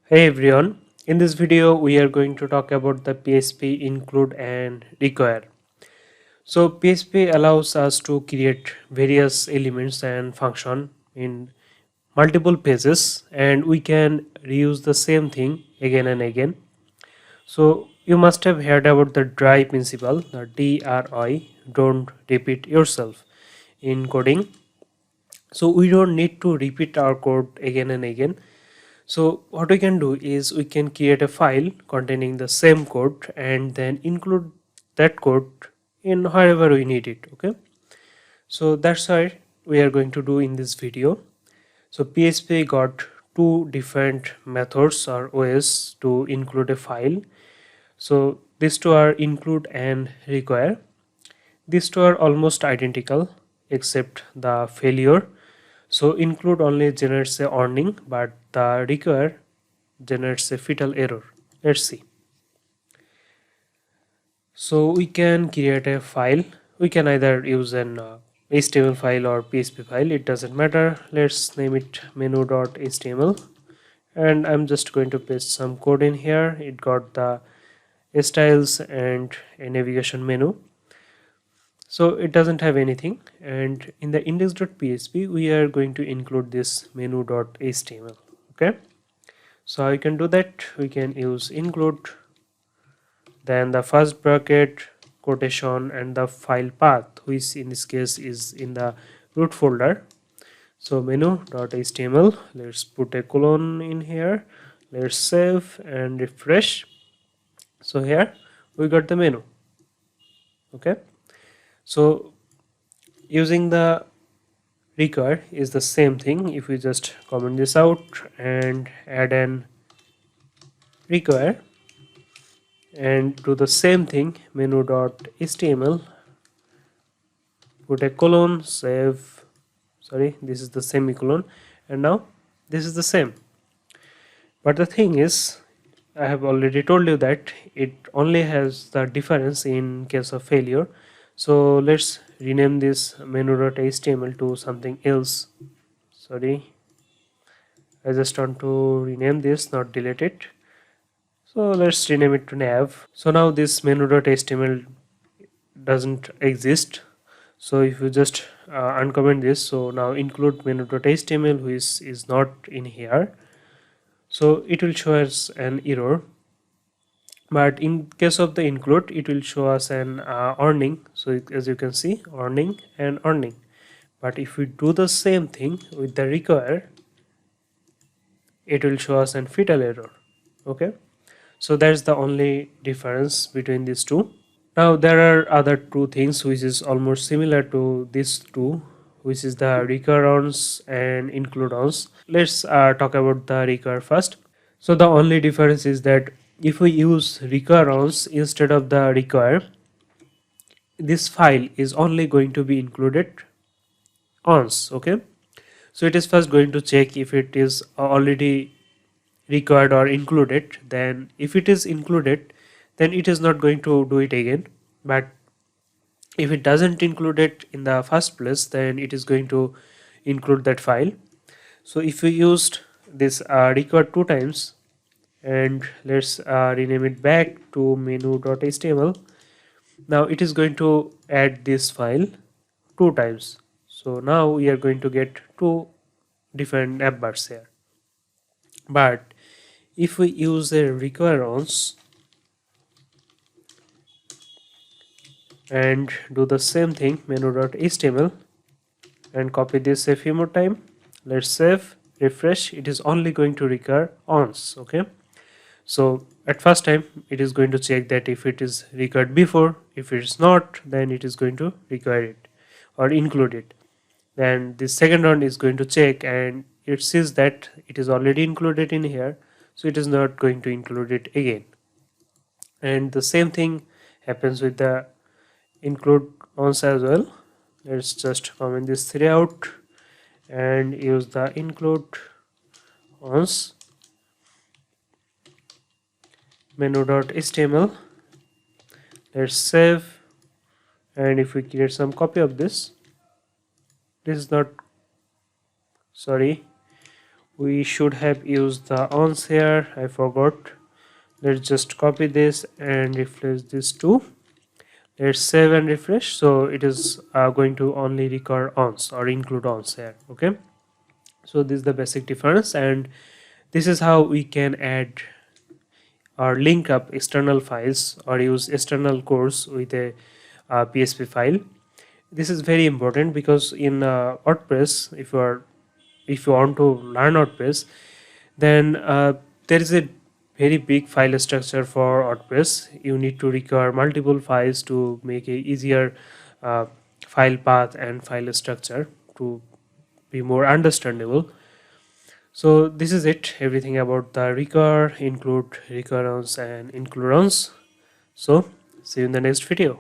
Hey everyone, in this video we are going to talk about the PHP include and require. So PHP allows us to create various elements and function in multiple pages and we can reuse the same thing again and again. So you must have heard about the DRY principle, the DRI, don't repeat yourself in coding. So we don't need to repeat our code again and again. So what we can do is we can create a file containing the same code and then include that code in wherever we need it. Okay. So that's what we are going to do in this video. So PHP got two different methods or ways to include a file. So these two are include and require. These two are almost identical except the failure. So include only generates a warning, but the require generates a fatal error. Let's see. So we can create a file. We can either use an HTML file or PHP file. It doesn't matter. Let's name it menu.html. And I'm just going to paste some code in here. It got the styles and a navigation menu. So it doesn't have anything, and in the index.php we are going to include this menu.html. Okay, so how you can do that? We can use include, then the first bracket, quotation, and the file path, which in this case is in the root folder. So menu.html, let's put a colon in here, let's save and refresh. So here we got the menu. Okay, so using the require is the same thing. If we just comment this out and add an require and do the same thing, menu.html, put a colon, save, sorry, this is the semicolon, and now this is the same. But the thing is, I have already told you that it only has the difference in case of failure. So let's rename this menu.html to something else. Sorry, I just want to rename this, not delete it. So let's rename it to nav. So now this menu.html doesn't exist. So if you just uncomment this, so now include menu.html, which is not in here. So it will show us an error. But in case of the include, it will show us an warning. So as you can see, warning and warning. But if we do the same thing with the require, it will show us an fatal error. Okay, so that's the only difference between these two. Now there are other two things which is almost similar to these two, which is the recurrence and include-ons. Let's talk about the recur first. So the only difference is that if we use recurrence instead of the require, this file is only going to be included once. Okay, so it is first going to check if it is already required or included. Then if it is included, then it is not going to do it again. But if it doesn't include it in the first place, then it is going to include that file. So if we used this required two times, and let's rename it back to menu.html, now it is going to add this file two times. So now we are going to get two different app bars here. But if we use a recurrence and do the same thing, menu.html, and copy this a few more time, let's save, refresh, it is only going to recur once. Okay, so at first time it is going to check that if it is recurred before. If it is not, then it is going to require it or include it. Then the second round is going to check and it sees that it is already included in here, so it is not going to include it again. And the same thing happens with the include ons as well. Let's just comment this 3 out and use the include ons menu.html. Let's save, and if we create some copy of this, this is not, sorry, We should have used the ons here, I forgot. Let's just copy this and refresh this too. Let's save and refresh. So it is going to only record ons or include ons here. Okay, so this is the basic difference, and this is how we can add or link up external files or use external cores with a PHP file. This is very important because in WordPress, if you want to learn WordPress, then there is a very big file structure for WordPress. You need to require multiple files to make a easier uh, file path and file structure to be more understandable. So this is it, everything about the recur, include, recurrence and inclusions. So see you in the next video.